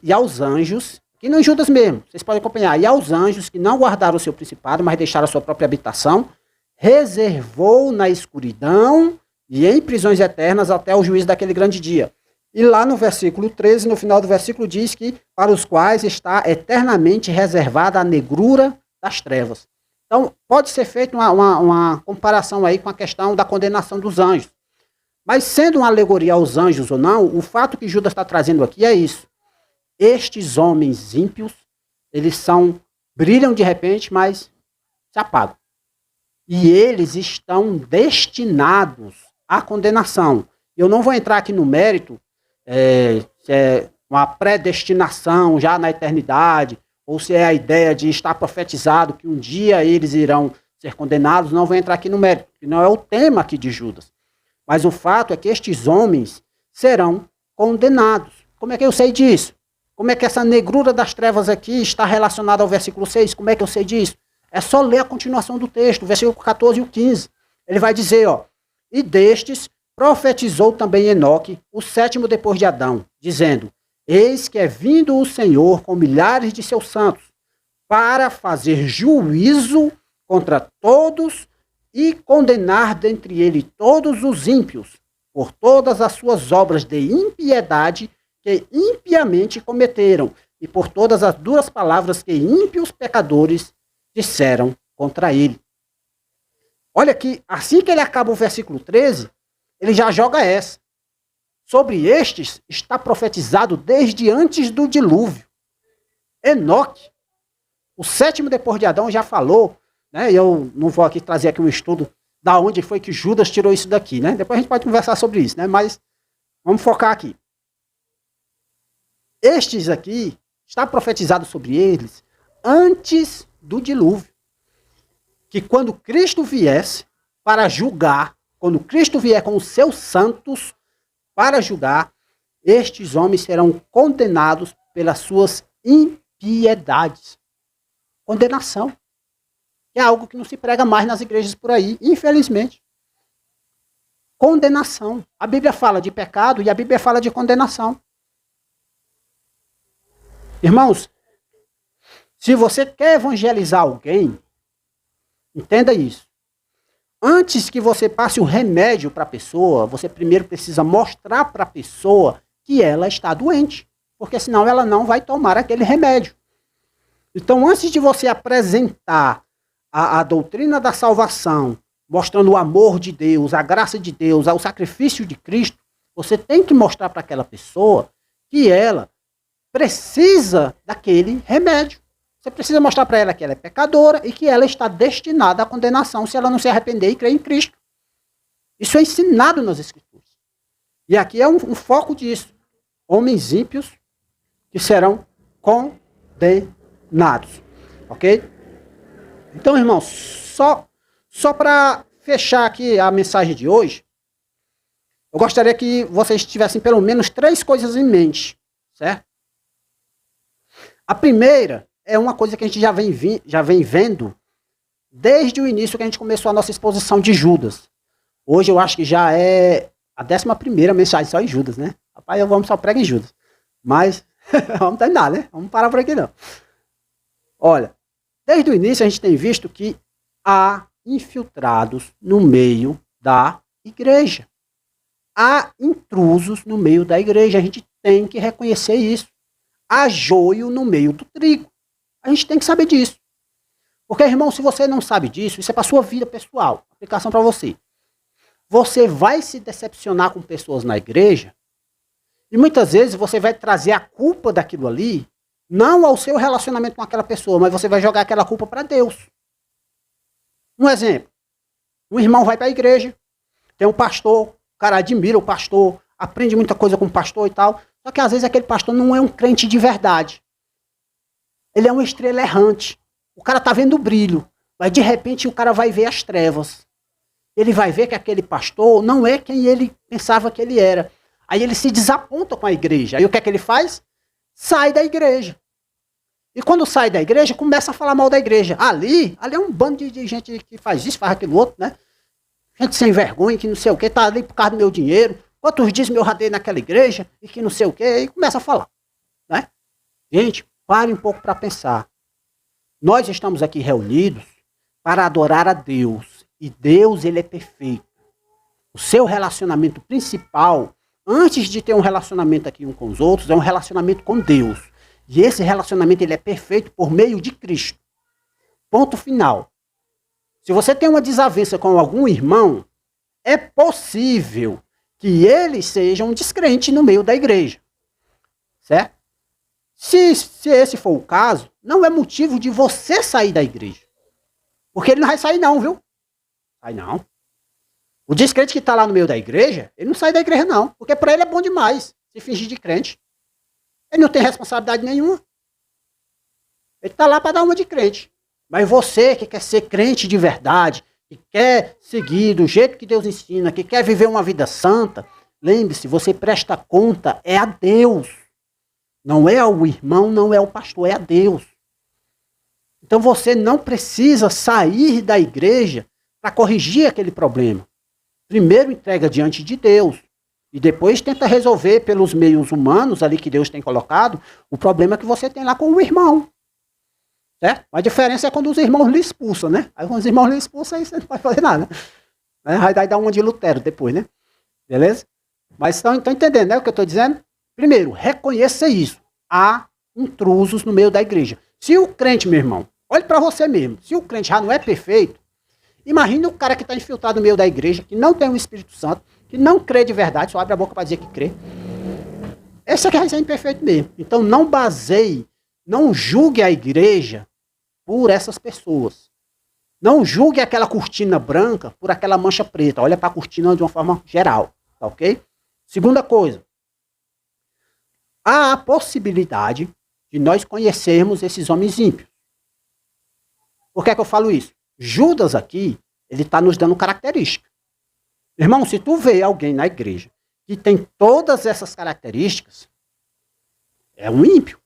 E aos anjos, que não em Judas mesmo, vocês podem acompanhar. E aos anjos que não guardaram o seu principado, mas deixaram a sua própria habitação, reservou na escuridão e em prisões eternas até o juízo daquele grande dia. E lá no versículo 13, no final do versículo, diz que para os quais está eternamente reservada a negrura das trevas. Então, pode ser feita uma comparação aí com a questão da condenação dos anjos. Mas sendo uma alegoria aos anjos ou não, o fato que Judas está trazendo aqui é isso. Estes homens ímpios, eles brilham de repente, mas se apagam. E eles estão destinados à condenação. Eu não vou entrar aqui no mérito, se é uma predestinação já na eternidade, ou se é a ideia de estar profetizado que um dia eles irão ser condenados, não vou entrar aqui no mérito, que não é o tema aqui de Judas. Mas o fato é que estes homens serão condenados. Como é que eu sei disso? Como é que essa negrura das trevas aqui está relacionada ao versículo 6? Como é que eu sei disso? É só ler a continuação do texto, o versículo 14 e o 15. Ele vai dizer, ó, e destes profetizou também Enoque, o sétimo depois de Adão, dizendo, eis que é vindo o Senhor com milhares de seus santos, para fazer juízo contra todos e condenar dentre ele todos os ímpios, por todas as suas obras de impiedade que impiamente cometeram, e por todas as duras palavras que ímpios pecadores disseram contra ele. Olha que, assim que ele acaba o versículo 13, ele já joga essa. Sobre estes está profetizado desde antes do dilúvio. Enoque, o sétimo depois de Adão, já falou, né? Eu não vou aqui trazer aqui um estudo da onde foi que Judas tirou isso daqui, né? Depois a gente pode conversar sobre isso, né? Mas vamos focar aqui. Estes aqui, está profetizado sobre eles antes do dilúvio. Que quando Cristo viesse para julgar, quando Cristo vier com os seus santos para julgar, estes homens serão condenados pelas suas impiedades. Condenação. É algo que não se prega mais nas igrejas por aí, infelizmente. Condenação. A Bíblia fala de pecado e a Bíblia fala de condenação. Irmãos, se você quer evangelizar alguém, entenda isso. Antes que você passe o remédio para a pessoa, você primeiro precisa mostrar para a pessoa que ela está doente. Porque senão ela não vai tomar aquele remédio. Então, antes de você apresentar a doutrina da salvação, mostrando o amor de Deus, a graça de Deus, o sacrifício de Cristo, você tem que mostrar para aquela pessoa que ela precisa daquele remédio. Você precisa mostrar para ela que ela é pecadora e que ela está destinada à condenação se ela não se arrepender e crer em Cristo. Isso é ensinado nas Escrituras. E aqui é um foco disso. Homens ímpios que serão condenados. Ok? Então, irmãos, só para fechar aqui a mensagem de hoje, eu gostaria que vocês tivessem pelo menos 3 coisas em mente, certo? A primeira é uma coisa que a gente já vem vendo desde o início que a gente começou a nossa exposição de Judas. Hoje eu acho que já é a 11ª mensagem só em Judas, né? Rapaz, eu vamos só pregar em Judas. Mas, vamos terminar, né? Vamos parar por aqui não. Olha, desde o início a gente tem visto que há infiltrados no meio da igreja. Há intrusos no meio da igreja. A gente tem que reconhecer isso. Há joio no meio do trigo. A gente tem que saber disso. Porque, irmão, se você não sabe disso, isso é para sua vida pessoal. Aplicação para você. Você vai se decepcionar com pessoas na igreja e muitas vezes você vai trazer a culpa daquilo ali, não ao seu relacionamento com aquela pessoa, mas você vai jogar aquela culpa para Deus. Um exemplo. Um irmão vai para a igreja, tem um pastor, o cara admira o pastor, aprende muita coisa com o pastor e tal, só que às vezes aquele pastor não é um crente de verdade. Ele é uma estrela errante. O cara tá vendo o brilho, mas de repente o cara vai ver as trevas. Ele vai ver que aquele pastor não é quem ele pensava que ele era. Aí ele se desaponta com a igreja. Aí o que é que ele faz? Sai da igreja. E quando sai da igreja, começa a falar mal da igreja. Ali é um bando de gente que faz isso, faz aquilo outro, né? Gente sem vergonha, que não sei o que, tá ali por causa do meu dinheiro. Quantos dias eu radei naquela igreja e que não sei o que, e começa a falar, né? Gente, pare um pouco para pensar. Nós estamos aqui reunidos para adorar a Deus. E Deus, ele é perfeito. O seu relacionamento principal, antes de ter um relacionamento aqui um com os outros, é um relacionamento com Deus. E esse relacionamento, ele é perfeito por meio de Cristo. Ponto final. Se você tem uma desavença com algum irmão, é possível que ele seja um descrente no meio da igreja. Certo? Se esse for o caso, não é motivo de você sair da igreja. Porque ele não vai sair não, viu? Sai não. O descrente que está lá no meio da igreja, ele não sai da igreja não. Porque para ele é bom demais se fingir de crente. Ele não tem responsabilidade nenhuma. Ele está lá para dar uma de crente. Mas você que quer ser crente de verdade, que quer seguir do jeito que Deus ensina, que quer viver uma vida santa, lembre-se, você presta conta é a Deus. Não é ao irmão, não é ao pastor, é a Deus. Então você não precisa sair da igreja para corrigir aquele problema. Primeiro entrega diante de Deus. E depois tenta resolver pelos meios humanos ali que Deus tem colocado o problema que você tem lá com o irmão. Certo? A diferença é quando os irmãos lhe expulsam, né? Aí quando os irmãos lhe expulsam, aí você não pode fazer nada. Vai dar uma de Lutero depois, né? Beleza? Mas estão entendendo, né, o que eu estou dizendo? Primeiro, reconheça isso. Há intrusos no meio da igreja. Se o crente, meu irmão, olhe para você mesmo, se o crente já não é perfeito, imagine o cara que está infiltrado no meio da igreja, que não tem o Espírito Santo, que não crê de verdade, só abre a boca para dizer que crê. Esse aqui vai ser imperfeito mesmo. Então não baseie, não julgue a igreja por essas pessoas. Não julgue aquela cortina branca por aquela mancha preta. Olha para a cortina de uma forma geral, tá ok? Segunda coisa, há a possibilidade de nós conhecermos esses homens ímpios. Por que é que eu falo isso? Judas aqui, ele está nos dando características. Irmão, se tu vê alguém na igreja que tem todas essas características, é um ímpio.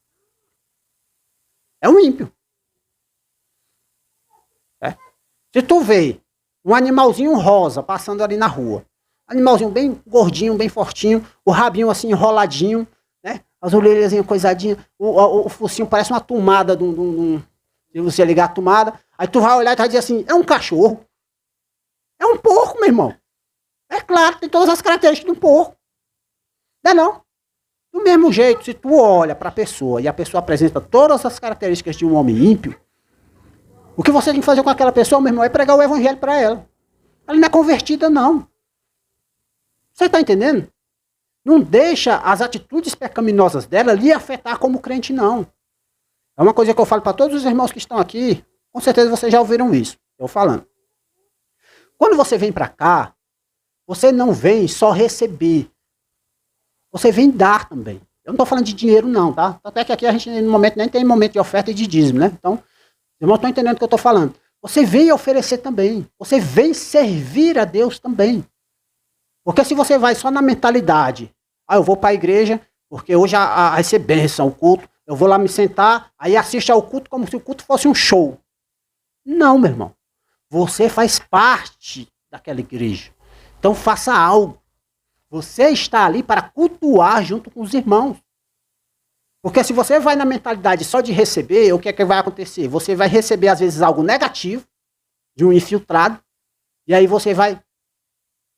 É um ímpio. É. Se tu vê um animalzinho rosa passando ali na rua, animalzinho bem gordinho, bem fortinho, o rabinho assim enroladinho, né? As orelhazinhas coisadinhas, o focinho parece uma tomada se você ligar a tomada, aí tu vai olhar e tu vai dizer assim, é um cachorro. É um porco, meu irmão. É claro, tem todas as características de um porco. Não é não? Do mesmo jeito, se tu olha para a pessoa e a pessoa apresenta todas as características de um homem ímpio, o que você tem que fazer com aquela pessoa, meu irmão, é pregar o evangelho para ela. Ela não é convertida, não. Você está entendendo? Não deixa as atitudes pecaminosas dela lhe afetar como crente, não. É uma coisa que eu falo para todos os irmãos que estão aqui, com certeza vocês já ouviram isso, eu falando. Quando você vem para cá, você não vem só receber, você vem dar também. Eu não estou falando de dinheiro, não, tá? Até que aqui a gente, no momento, nem tem momento de oferta e de dízimo, né? Então, os irmãos estão entendendo o que eu estou falando. Você vem oferecer também. Você vem servir a Deus também. Porque se você vai só na mentalidade, eu vou para a igreja, porque hoje vai ser bênção o culto, eu vou lá me sentar, aí assiste ao culto como se o culto fosse um show. Não, meu irmão. Você faz parte daquela igreja. Então faça algo. Você está ali para cultuar junto com os irmãos. Porque se você vai na mentalidade só de receber, o que é que vai acontecer? Você vai receber, às vezes, algo negativo de um infiltrado, e aí você vai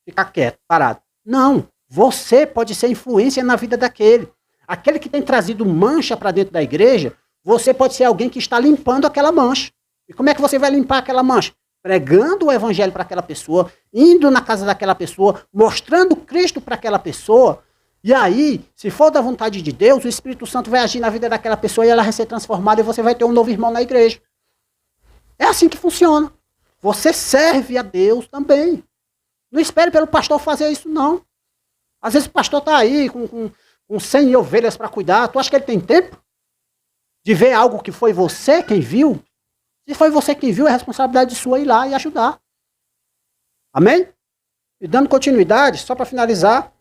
ficar quieto, parado. Não, você pode ser influência na vida daquele. Aquele que tem trazido mancha para dentro da igreja, você pode ser alguém que está limpando aquela mancha. E como é que você vai limpar aquela mancha? Pregando o evangelho para aquela pessoa, indo na casa daquela pessoa, mostrando Cristo para aquela pessoa. E aí, se for da vontade de Deus, o Espírito Santo vai agir na vida daquela pessoa e ela vai ser transformada e você vai ter um novo irmão na igreja. É assim que funciona. Você serve a Deus também. Não espere pelo pastor fazer isso, não. Às vezes o pastor está aí com 100 ovelhas para cuidar. Tu acha que ele tem tempo de ver algo que foi você quem viu? Se foi você quem viu, é responsabilidade sua ir lá e ajudar. Amém? E dando continuidade, só para finalizar,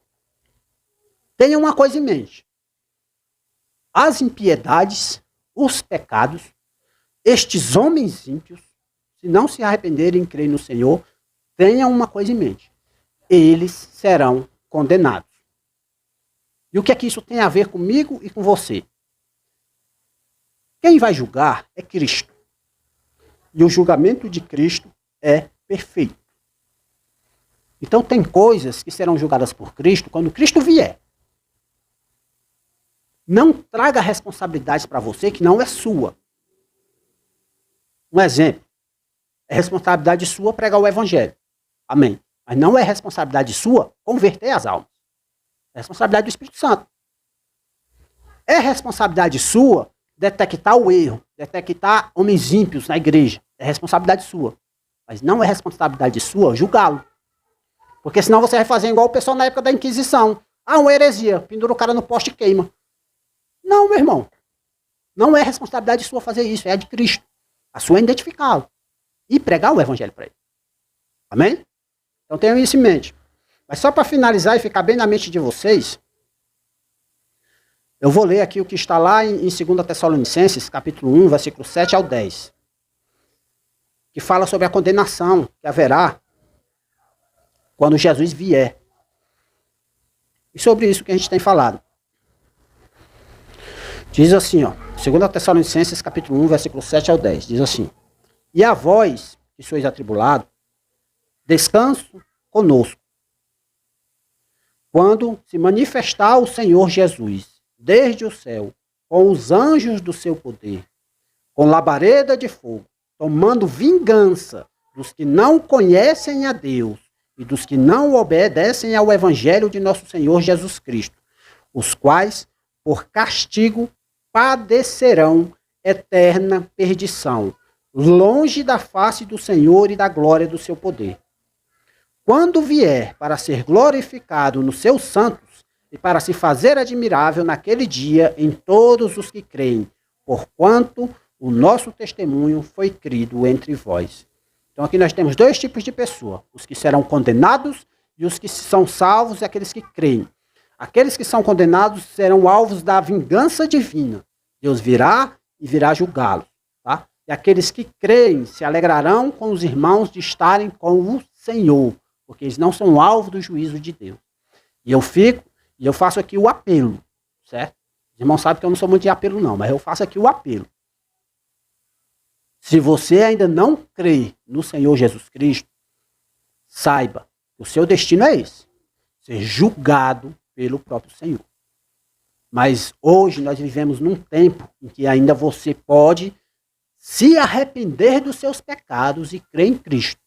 tenha uma coisa em mente. As impiedades, os pecados, estes homens ímpios, se não se arrependerem e crerem no Senhor, tenham uma coisa em mente. Eles serão condenados. E o que é que isso tem a ver comigo e com você? Quem vai julgar é Cristo. E o julgamento de Cristo é perfeito. Então tem coisas que serão julgadas por Cristo quando Cristo vier. Não traga responsabilidades para você que não é sua. Um exemplo. É responsabilidade sua pregar o evangelho. Amém. Mas não é responsabilidade sua converter as almas. É responsabilidade do Espírito Santo. É responsabilidade sua detectar o erro, detectar homens ímpios na igreja. É responsabilidade sua. Mas não é responsabilidade sua julgá-lo. Porque senão você vai fazer igual o pessoal na época da Inquisição. Uma heresia, pendura o cara no poste e queima. Não, meu irmão. Não é responsabilidade sua fazer isso, é a de Cristo. A sua é identificá-lo. E pregar o evangelho para ele. Amém? Então tenham isso em mente. Mas só para finalizar e ficar bem na mente de vocês, eu vou ler aqui o que está lá em 2 Tessalonicenses, capítulo 1, versículo 7 ao 10. Que fala sobre a condenação que haverá quando Jesus vier. E sobre isso que a gente tem falado. Diz assim, 2 Tessalonicenses, capítulo 1, versículo 7 ao 10. Diz assim: E a vós, que sois atribulados, descanso conosco. quando se manifestar o Senhor Jesus, desde o céu, com os anjos do seu poder, com labareda de fogo, tomando vingança dos que não conhecem a Deus e dos que não obedecem ao Evangelho de nosso Senhor Jesus Cristo, os quais, por castigo, padecerão eterna perdição, longe da face do Senhor e da glória do seu poder. Quando vier para ser glorificado nos seus santos e para se fazer admirável naquele dia em todos os que creem, porquanto o nosso testemunho foi crido entre vós. Então aqui nós temos dois tipos de pessoa, os que serão condenados e os que são salvos e aqueles que creem. Aqueles que são condenados serão alvos da vingança divina. Deus virá e virá julgá-los. Tá? E aqueles que creem se alegrarão com os irmãos de estarem com o Senhor, porque eles não são alvo do juízo de Deus. E eu faço aqui o apelo, certo? Os irmãos sabem que eu não sou muito de apelo não, mas eu faço aqui o apelo. Se você ainda não crê no Senhor Jesus Cristo, saiba que o seu destino é esse, ser julgado pelo próprio Senhor. Mas hoje nós vivemos num tempo em que ainda você pode se arrepender dos seus pecados e crer em Cristo.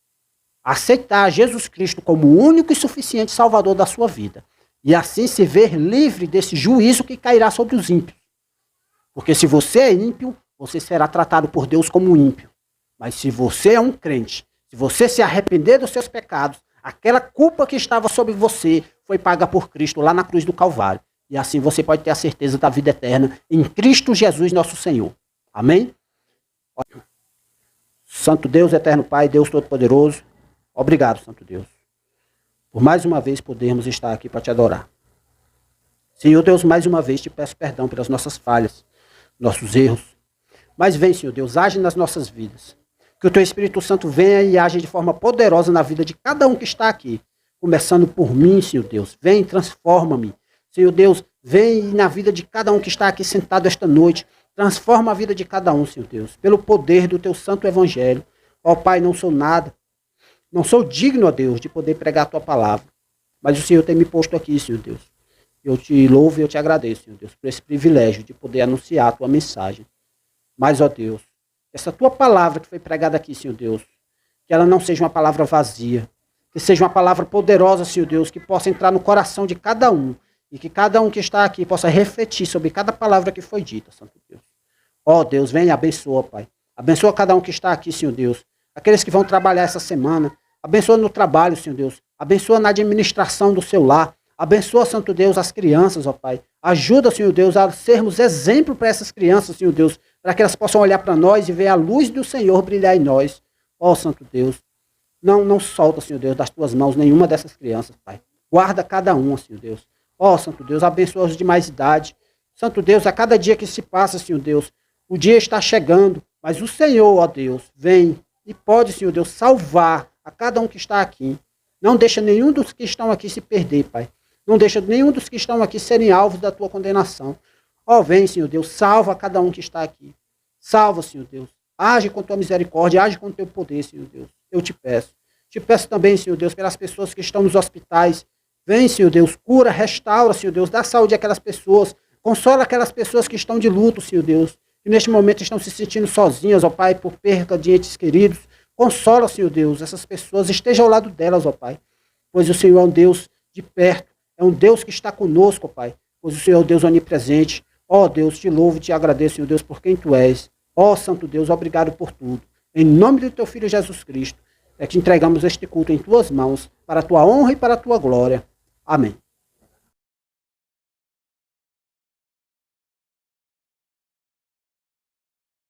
Aceitar Jesus Cristo como o único e suficiente Salvador da sua vida. E assim se ver livre desse juízo que cairá sobre os ímpios. Porque se você é ímpio, você será tratado por Deus como ímpio. Mas se você é um crente, se você se arrepender dos seus pecados, aquela culpa que estava sobre você foi paga por Cristo lá na cruz do Calvário. E assim você pode ter a certeza da vida eterna em Cristo Jesus nosso Senhor. Amém? Santo Deus, eterno Pai, Deus Todo-Poderoso, obrigado, Santo Deus, por mais uma vez podermos estar aqui para te adorar. Senhor Deus, mais uma vez te peço perdão pelas nossas falhas, nossos erros. Mas vem, Senhor Deus, age nas nossas vidas. Que o Teu Espírito Santo venha e age de forma poderosa na vida de cada um que está aqui. Começando por mim, Senhor Deus. Vem, transforma-me. Senhor Deus, vem na vida de cada um que está aqui sentado esta noite. Transforma a vida de cada um, Senhor Deus, pelo poder do Teu santo evangelho. Ó Pai, não sou nada. Não sou digno, ó Deus, de poder pregar a Tua palavra. Mas o Senhor tem me posto aqui, Senhor Deus. Eu te louvo e eu te agradeço, Senhor Deus, por esse privilégio de poder anunciar a Tua mensagem. Mas, ó Deus, essa Tua palavra que foi pregada aqui, Senhor Deus, que ela não seja uma palavra vazia, que seja uma palavra poderosa, Senhor Deus, que possa entrar no coração de cada um, e que cada um que está aqui possa refletir sobre cada palavra que foi dita, Santo Deus. Ó Deus, vem e abençoa, Pai. Abençoa cada um que está aqui, Senhor Deus. Aqueles que vão trabalhar essa semana. Abençoa no trabalho, Senhor Deus. Abençoa na administração do seu lar. Abençoa, Santo Deus, as crianças, ó Pai. Ajuda, Senhor Deus, a sermos exemplo para essas crianças, Senhor Deus, para que elas possam olhar para nós e ver a luz do Senhor brilhar em nós. Ó Santo Deus, não solta, Senhor Deus, das Tuas mãos nenhuma dessas crianças, Pai. Guarda cada uma, Senhor Deus. Ó Santo Deus, abençoa os de mais idade. Santo Deus, a cada dia que se passa, Senhor Deus, o dia está chegando, mas o Senhor, ó Deus, vem e pode, Senhor Deus, salvar a cada um que está aqui. Não deixa nenhum dos que estão aqui se perder, Pai. Não deixa nenhum dos que estão aqui serem alvos da Tua condenação. Ó, vem, Senhor Deus, salva cada um que está aqui. Salva, Senhor Deus. Age com Tua misericórdia, age com Teu poder, Senhor Deus. Eu te peço. Te peço também, Senhor Deus, pelas pessoas que estão nos hospitais. Vem, Senhor Deus, cura, restaura, Senhor Deus, dá saúde àquelas pessoas. Consola aquelas pessoas que estão de luto, Senhor Deus, que neste momento estão se sentindo sozinhas, ó Pai, por perca de entes queridos. Consola, Senhor Deus, essas pessoas, esteja ao lado delas, ó Pai, pois o Senhor é um Deus de perto, é um Deus que está conosco, ó Pai, pois o Senhor é o Deus onipresente. Ó Deus, te louvo e te agradeço, Senhor Deus, por quem Tu és. Ó Santo Deus, obrigado por tudo. Em nome do Teu Filho Jesus Cristo, é que entregamos este culto em Tuas mãos, para a Tua honra e para a Tua glória. Amém.